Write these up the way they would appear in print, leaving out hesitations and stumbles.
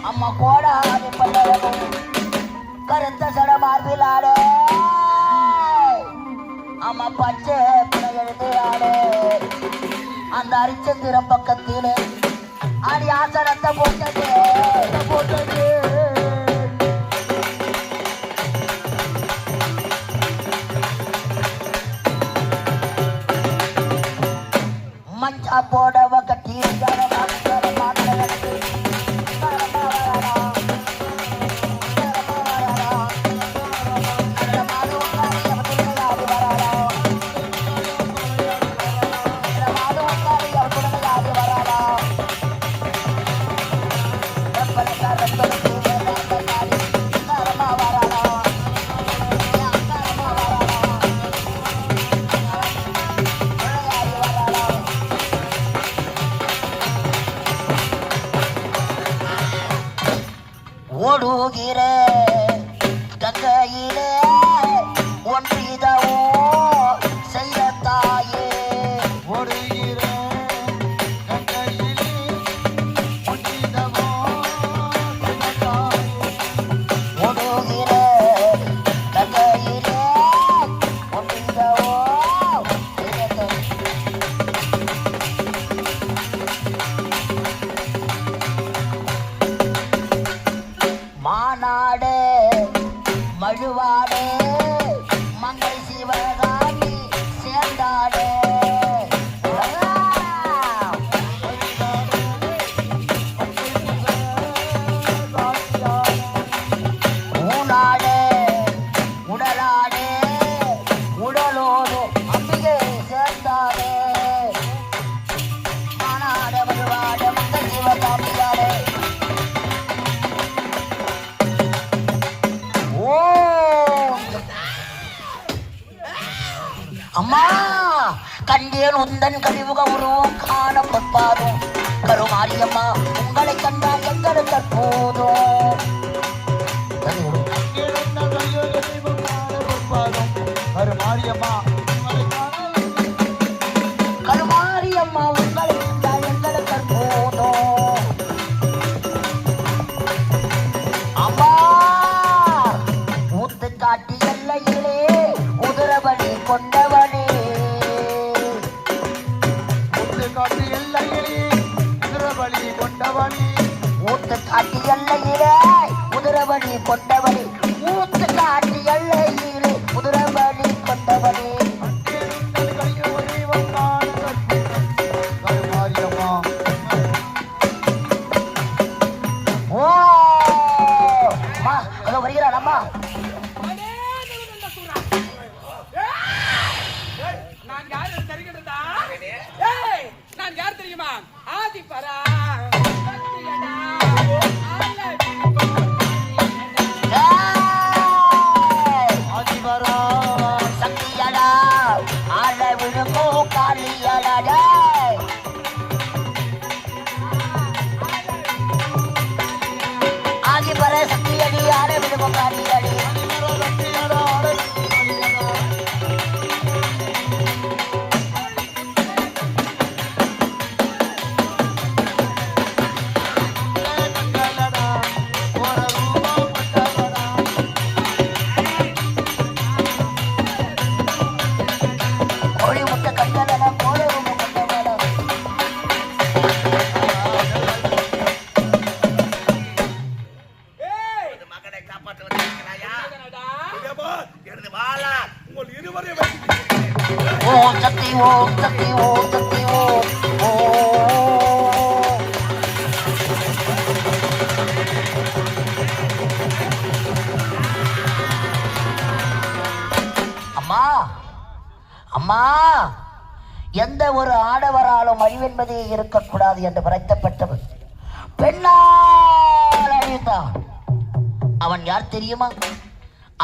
அம்மா கோடாது பல்லழகும் கருத்த சட மார்பிலாடு அம்மா பச்சை எழுது ஆடு அந்த அரிச்சந்திரம் பக்கத்திலே அடி ஆசனத்தை போட்டது மஞ்சா போடவ கட்டி ஓடுகிற கங்கையிலே ஒன்றிதவோ செய்த தாயே ஓடுகிற கங்கையிலே ஒன்றிதவோ ஓடுகிற கங்கையிலே ஒன்றிதவோ மாநாடு மழுவாடு மங்கை சிவகாமி சேர்ந்தாடு ஊனாடு உடலாடு உடலோடு அம்பிகை சேர்ந்தாடு மாநாடு மழுவாடு மங்கை சிவகாமியாடு அம்மா கண்டேன் உந்தன் கழிவுக உருவம் காணப்பட்டாரும் கருமாரியம்மா உங்களை கண்டால் எங்களுக்கு போதும் கருமாரியம்மா கருமாரியம்மா உங்களை கண்டால் எங்களுக்கு போதும் அம்மா ஊத்து காட்டி எல்லையிலே உதிரபடி கொண்டவனே ஊத்து காட்டி எல்லையிலே உதிரபடி கொண்டவனே ஊத்து காட்டி எல்லையிலே உதிரபடி கொண்டவனே ஊத்து காட்டி எல்லையிலே உதிரபடி கொண்டவனே ஓ அம்மா அதோ வருகிறார் அம்மா நான் யார் தெரியுமா? ஆதிபரா ஆதிபரா சக்தியடா ஆள விழுங்கோ காலியடா ஆதிபர சக்தியடி ஆள விழுங்கோ காலியடி ஓம் சக்தி ஓம் சக்தி ஓம் சக்தி ஓம் அம்மா அம்மா எந்த ஒரு ஆடவராலும் அழிவென்பதே இருக்கக்கூடாது என்று படைக்கப்பட்டவன் பெண்ணால் அழித்தான். அவன் யார் தெரியுமா?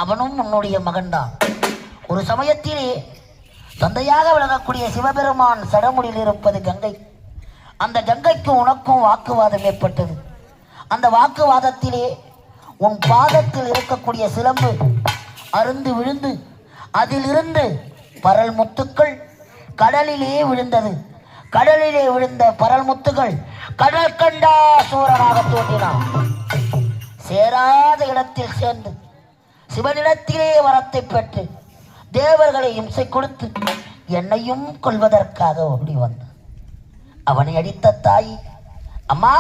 அவனும் உன்னுடைய மகன்தான். ஒரு சமயத்திலே தந்தையாக விளங்கக்கூடிய சிவபெருமான் சடமுடியில் இருப்பது கங்கை. அந்த கங்கைக்கு உனக்கும் வாக்குவாதம் ஏற்பட்டது. அந்த வாக்குவாதத்திலே உன் பாதத்தில் இருக்கக்கூடிய சிலம்பு அருந்து விழுந்து அதிலிருந்து பரல் முத்துக்கள் கடலிலே விழுந்தது. கடலிலே விழுந்த பரல் முத்துகள் கடல் கண்டா சூரனாக தோன்றினான். சிவனிடத்தில் சேர்ந்து சிவனிடத்திலே வரத்தை பெற்று தேவர்களை இம்சை கொடுத்து என்னையும் கொள்வதற்காக ஓடி வந்த அவனை அடித்த தாய், அம்மா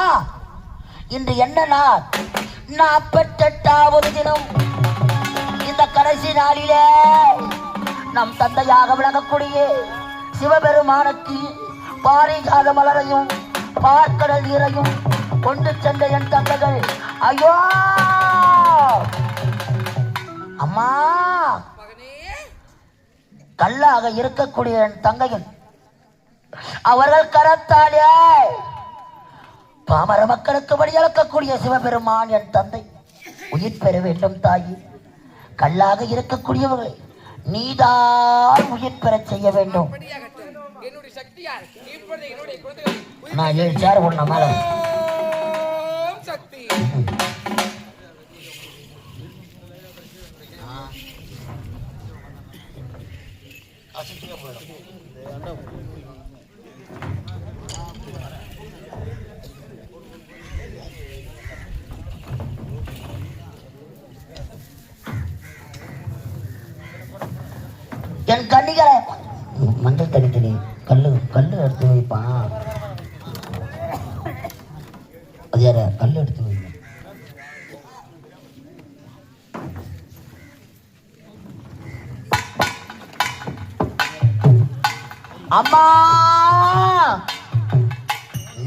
இன்று என்ன நாள்? 48வது தினம். இந்த கடைசி நாளிலே நம் தந்தையாக விளங்கக்கூடிய சிவபெருமானுக்கு பாரிஜாத மலரையும் பார்க்கடல் நீரையும் கொண்டு சென்ற என் தந்தைகள், ஐயோ அம்மா, கல்லாக இருக்கக்கூடிய என் தங்கைகள் அவர்கள் கரத்தாலே பாமர மக்களுக்கு வழியளக்கக்கூடிய சிவபெருமான் என் தந்தை உயிர் பெற வேண்டும் தாயி. கல்லாக இருக்கக்கூடியவர்களை நீதான் உயிர் பெற செய்ய வேண்டும். நான் 7 சேர் ஒண்ணு மேல என் கண்ணிகளை மஞ்சள் தண்ணி கல்லு கல்லு எடுத்து வைப்பான். அது யார கல்லு எடுத்து வைங்க. அம்மா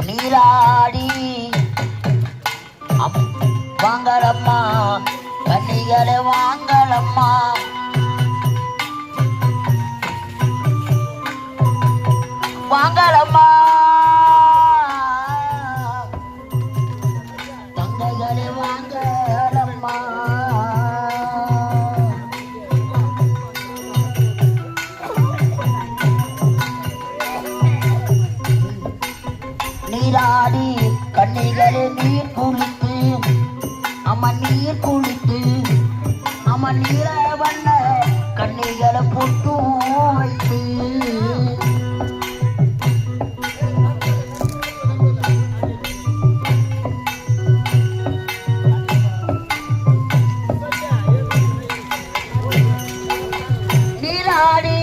நீராடி வாங்கலம்மா, கண்ணிகளை வாங்கலம்மா, வாங்கலம்மா, தங்கைகளை வாங்கலம்மா. நீராடி கண்ணிகளை நீர் குளித்து, அம்மா நீர் குளித்து, அம்மா நீர வண்ண கண்ணிகளை பொட்டு வைத்து, நீராடி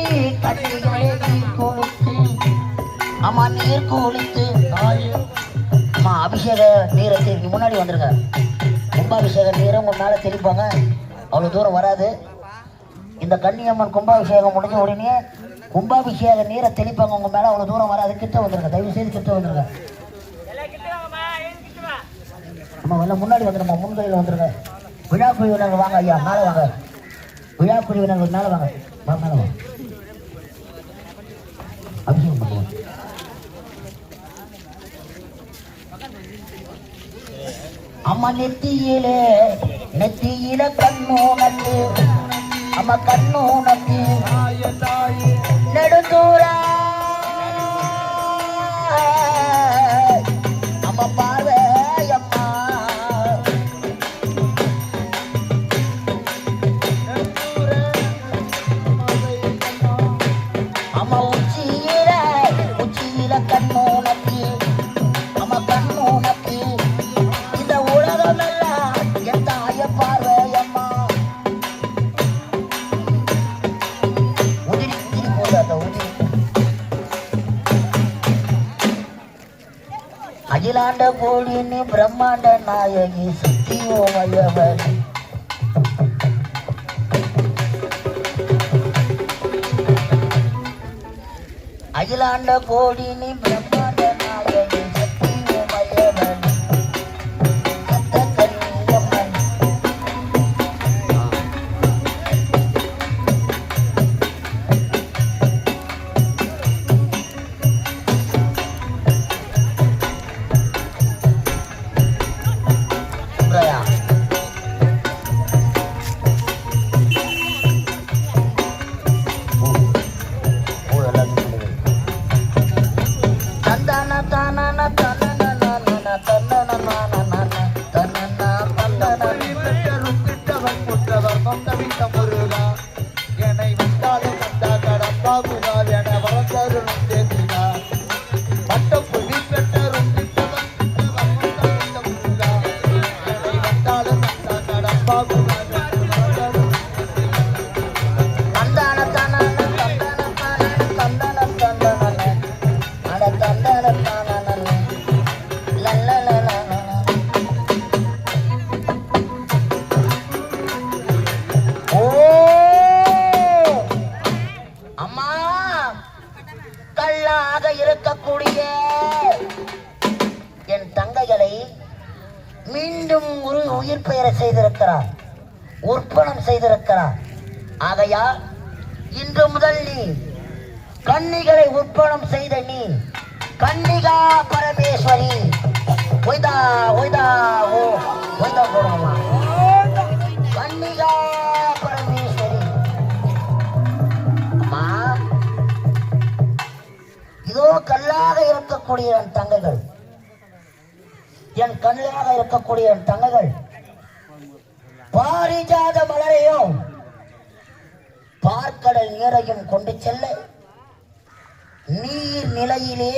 கண்ணிகளை நீர் குளித்து, அம்மா நீர் குளித்து, அம்மா அபிஷேக நீரை முன்னாடி வந்துருங்க. கும்பாபிஷேக நீரை உங்க மேல தெளிப்பாங்க, அவ்வளவு தூரம் வராது. இந்த கன்னியம்மன் கும்பாபிஷேகம் முடிஞ்ச உடனே கும்பாபிஷேக நீரை தெளிப்பாங்க உங்க மேல, அவ்வளவு தூரம் வராது. கிட்ட வந்துருங்க, தயவு செய்து கிட்ட வந்துருங்க. அம்மா வரல, முன்னாடி வந்துருமா, முன்கையில் வந்துருங்க. விழா குழுவினர்கள் வாங்க ஐயா, மேல வாங்க. விழா குழுவினர்கள் மேல வாங்க, மேல வாங்க. அபிஷேகம் பண்ணுவோம். அம்மா நெத்தியிலே நெத்தியில கண்ணூனத்து, அம்மா கண்ணூனத்து நெடுந்தூர அம்மா பார்வையம்மா, அம்மா உச்சியில உச்சியில கண்ணூனத்து, அம்மா கண்ணூனத்து அகிலாண்ட கோடினி பிரம்மாண்ட நாயகி சக்தியோமயவர், அகிலாண்ட கோடினி பிரம்மாண்ட நாயகி சக்தியோமயவர், சத்த கன்னியம்மன், தந்தான தான தந்தான தான தந்தான தந்தான அட தந்தான தான லல்லலலல. ஓ அம்மா, கல்லாக இருக்கக்கூடிய என் தங்கைகளை மீண்டும் ஒரு உயிர் பெயரை செய்திருக்கிறார், உற்பணம் செய்திருக்கிறார். ஆகையால் இன்று முதல் நீ கன்னிகளை உற்பணம் செய்த நீ கன்னிகா பரமேஸ்வரி. ஒய்தா ஒய்தா ஓ ஒய்தா போடுமா கன்னிகா பரமேஸ்வரி. அம்மா, இதோ கல்லாக இருக்கக்கூடிய என் தங்கைகள், என் கண்ணிலாக இருக்கக்கூடிய என் தங்கைகள் பாரிஜாத மலரையும் பார்க்கடல் நீரையும் கொண்டு செல்ல நீர் நிலையிலே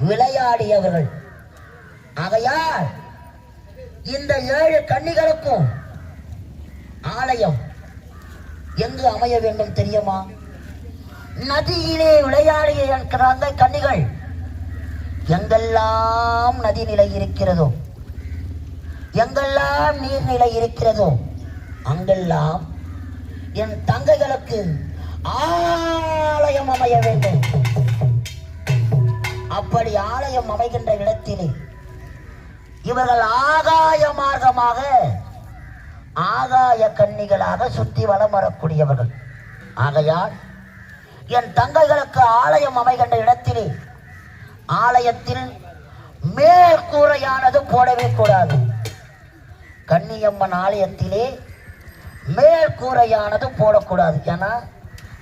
விளையாடியவர்கள். ஆகையால் இந்த 7 கன்னிகளுக்கும் ஆலயம் எங்கு அமைய வேண்டும் தெரியுமா? நதியிலே விளையாடிய என் தங்கை கன்னிகள் எங்கெல்லாம் நதிநிலை இருக்கிறதோ, எங்கெல்லாம் நீர்நிலை இருக்கிறதோ, அங்கெல்லாம் என் தங்கைகளுக்கு ஆலயம் அமைய வேண்டும். அப்படி ஆலயம் அமைகின்ற இடத்திலே இவர்கள் ஆகாய மார்க்கமாக ஆகாய கன்னிகளாக சுற்றி வலம் வரக்கூடியவர்கள். ஆகையால் என் தங்கைகளுக்கு ஆலயம் அமைகின்ற இடத்திலே ஆலயத்தில் மேற்கூரையானது போடவே கூடாது. கன்னியம்மன் ஆலயத்திலே மேற்கூரையானது போடக்கூடாது. ஏன்னா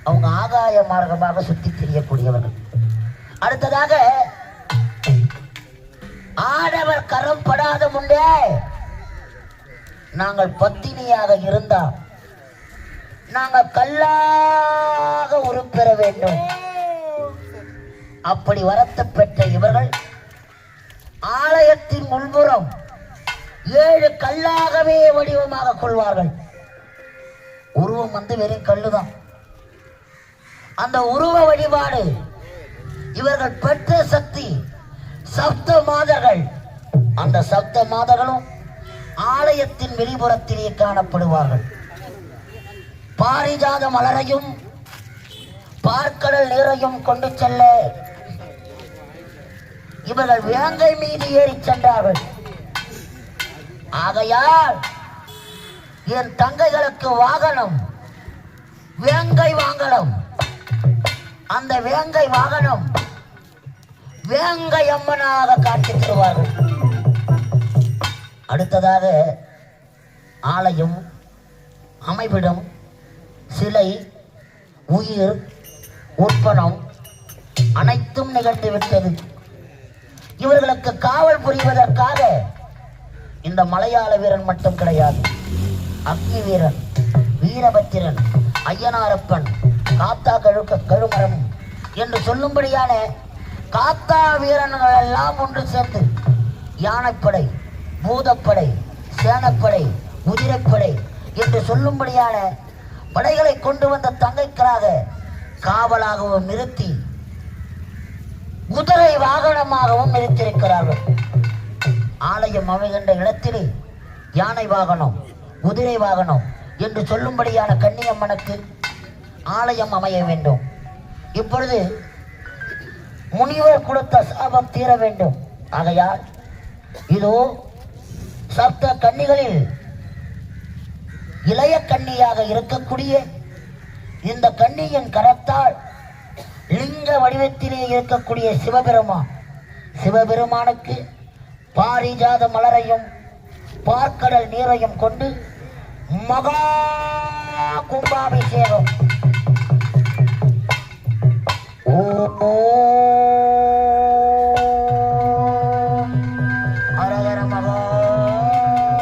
அவங்க ஆகாய மார்க்கமாக சுற்றி திரியக்கூடியவர்கள். அடுத்ததாக ஆடவர் கரம் படாத முன்னே நாங்கள் பத்தினியாக இருந்தால் நாங்கள் கல்லாக உருப்பெற வேண்டும். அப்படி வரத்து பெற்ற இவர்கள் ஆலயத்தின் முன்புறம் 7 கல்லாகவே வடிவமாக கொள்வார்கள். உருவம் வெறும் கல்லுதான். அந்த உருவ வழிபாடு இவர்கள் பெற்ற சக்தி சப்த மாதர்கள். அந்த சப்த மாதர்களும் ஆலயத்தின் வெளிப்புறத்திலே காணப்படுவார்கள். பாரிஜாத மலரையும் பார்க்கடல் நீரையும் கொண்டு செல்ல இவர்கள் வேங்கை மீது ஏறி சென்றார்கள். ஆகையால் என் தங்கைகளுக்கு வாகனம் வேங்கை வாகனம். அந்த வேங்கை வாகனம் வேங்கை அம்மனாக காட்சி தருவார்கள். அடுத்ததாக ஆலயம், அமைவிடம், சிலை, உயிர், உற்பணம் அனைத்தும் நிகழ்ந்துவிட்டது. இவர்களுக்கு காவல் புரிவதற்காக இந்த மலையாள வீரன் மட்டும் கிடையாது. அக்னி வீரன், வீரபத்திரன், ஐயனாரப்பன், காத்தா கழுமரம் என்று சொல்லும்படியான காத்தா வீரன்கள் எல்லாம் ஒன்று சேர்ந்து யானைப்படை, பூதப்படை, சேனப்படை, குதிரைப்படை என்று சொல்லும்படியான படைகளை கொண்டு வந்த தங்கைக்கராக காவலாகவும் நிறுத்தி குதிரை வாகனமாகவும் நிறுத்தியிருக்கிறார்கள். ஆலயம் அமைகின்ற இடத்திலே யானை வாகனம், குதிரை வாகனம் என்று சொல்லும்படியான கன்னியம்மனுக்கு ஆலயம் அமைய வேண்டும். இப்பொழுது முனிவர் கொடுத்த சாபம் தீர வேண்டும். ஆகையால் இதோ சப்த கன்னிகளில் இளைய கன்னியாக இருக்கக்கூடிய இந்த கன்னியின் கரத்தால் லிங்க வடிவத்திலே இருக்கக்கூடிய சிவபெருமானுக்கு பாரிஜாத மலரையும் பார்க்கடல் நீரையும் கொண்டு மகா கும்பாபிஷேகம். ஓ ஹரஹர மகாதேவ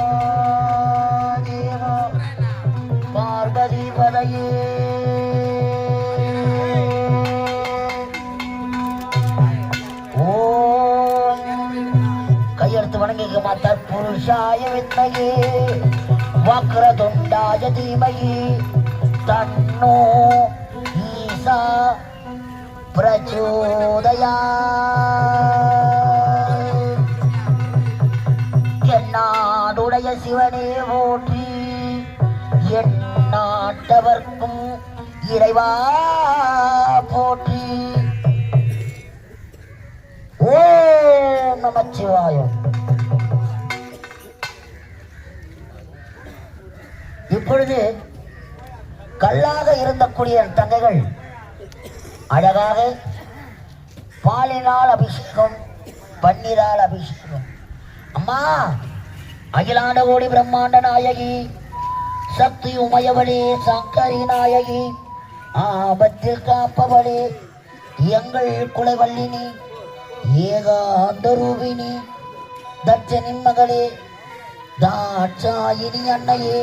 பார்வதி பதையே கையெடுத்து வணங்கிக்க மாட்டார். புருஷ புருஷாய வித்மகே வக்ரதுண்டாய தீமகி தன்னோ ஈசா பிரச்சோதயாத். என்னாடுடைய சிவனே போற்றி, என் நாட்டவர்க்கும் இறைவா போற்றி. ஓம் நமச்சிவாயம். இப்பொழுது கல்லாக இருந்தக்கூடிய தங்கைகள் அழகாக பாலினால் அபிஷேகம், பன்னீரால் அபிஷேகம். அம்மா அகிலாண்ட கோடி பிரம்மாண்ட நாயகி, சக்தி உமையவளே, சங்கரி நாயகி, ஆபத்தில் காப்பவளே, எங்கள் குலவல்லினி, ஏகாந்த ரூபினி, தட்சனின் மகளே, தாட்சாயினி அன்னையே,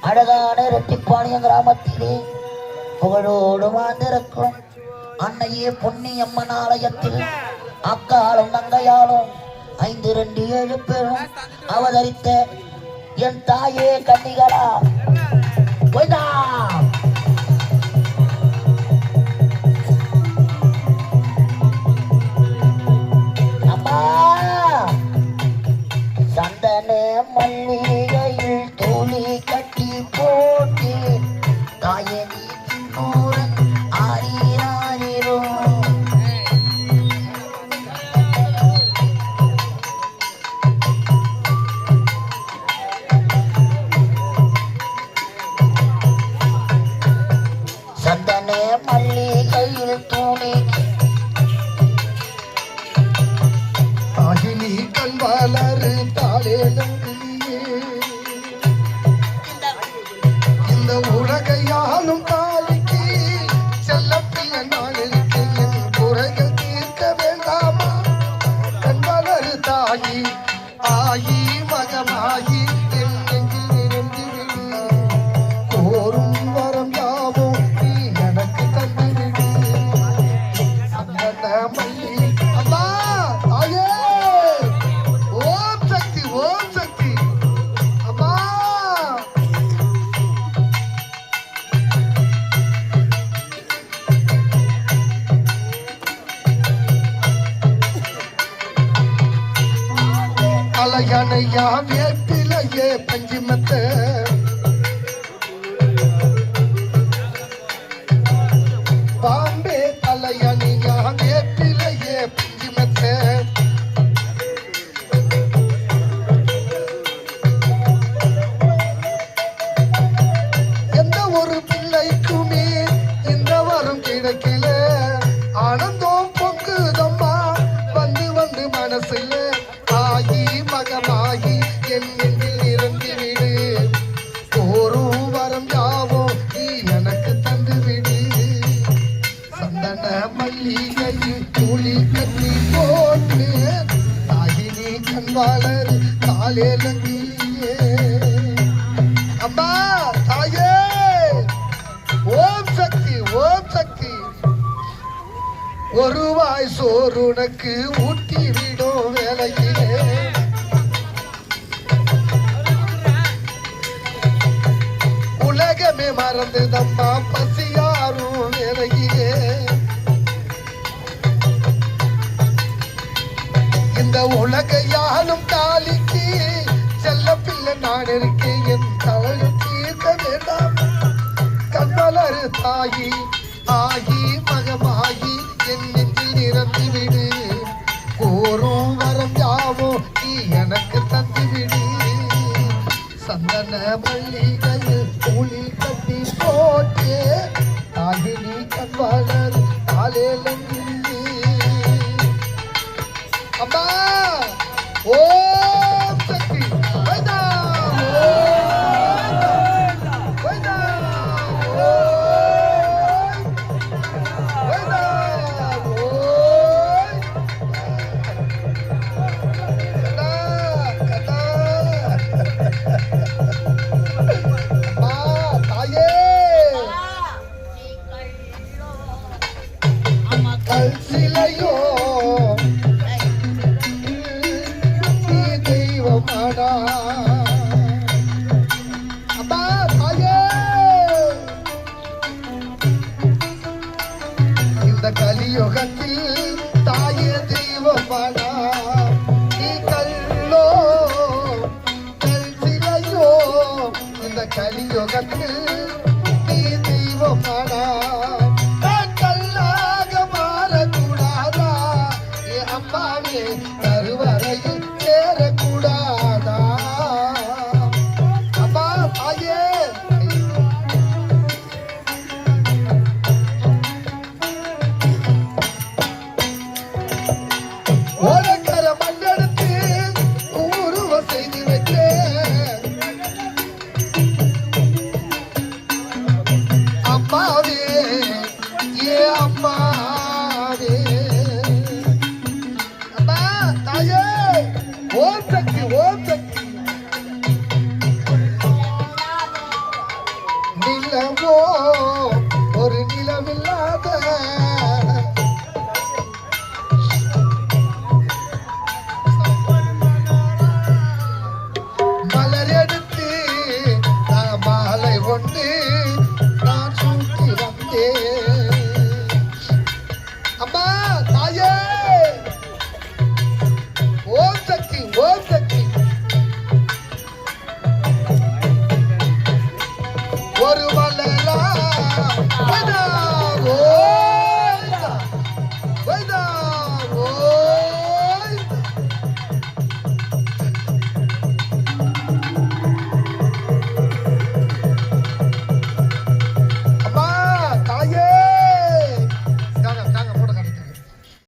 அழகான ரெட்டிப்பாளையம் கிராமத்திலே புகழோடு வாழ்ந்திருக்கும் அன்னையே, பொன்னியம்மன் ஆலயத்தில் அக்காலும் தங்கையாலும் 527 பேரும் அவதரித்த என் தாயே கன்னிகளா போய்தா. அம்மா சந்தன மல்லிகையில் தூளி கட்டி போட்டு தாயே நீ நூறன் ஆரீராயிரும். சந்தன மல்லிகையில் தூளி ஆகினி கண்வாளரு தாளேலங்கியே, இந்த உலகையாலும் தாலிக்கு செல்லப்பிள்ளை நாளிற்கு என் குறைகள் தீர்க்க வேண்டாமா? கண்வாளரு தாயி ஆயி மகமாயி என் நெஞ்சில் நிறைந்திடு, கோரும் வரம் யாவும் நீ எனக்கு தந்துவிடு. சந்தன மல்லி அம்மா தாயே, ஓம் சக்தி ஓம் சக்தி. அம்மா அலையணையா வேப்பிலையே பஞ்சிமத்தை, பாம்பே தலையணியா வேப்பிலையே பஞ்சிமத்தை, எந்த ஒரு பிள்ளைக்குமே இந்த வரம் கிடைக்கல, ஆனந்தம் பொங்குதம்மா வந்து வந்து மனசுல, ஆகி மகமாகி என் நெஞ்சில் நிறந்திவிடு, கோரும் வரம் யாவும் நீ எனக்கு தந்துவிடு. சந்தன மல்லிகையில் துளி கட்டி போட்டு தாயினி கண்வாளர் தாளேலங்கியே. அம்மா தாயே, ஓம் சக்தி ஓம் சக்தி. ஒரு வாய் சோறு உனக்கு ஊட்டி விடும் வேலையிலே, உலகமே மறந்துதம்மா பசியாரும் வேலையிலே, இந்த உலகையாலும் தாலிக்கு செல்ல பிள்ளை நான் இருக்கேன், என் தலையை தீர்க்க வேண்டாம். கண்மலர் தாயி ஆகி மகமாகி என் நெஞ்சில் நிறந்துவிடு, கோரும் வரம் யாவும் நீ எனக்கு தந்துவிடு. சந்தன மல்லிகையில் கூலி கட்டி போட்டு தாகினி கண்வாளர் தாளேலங்கியே. அம்மா ஓம் சக்தி வைதா, வைதா, வைதா, கதா, அம்மா தாயே, கல் சிலையோ நீ அப்பா தாயே இந்த கலியுகத்தில் தாயே தெய்வமானா நீ கல்லோ கல் சிலையோ இந்த கலியுகத்தில்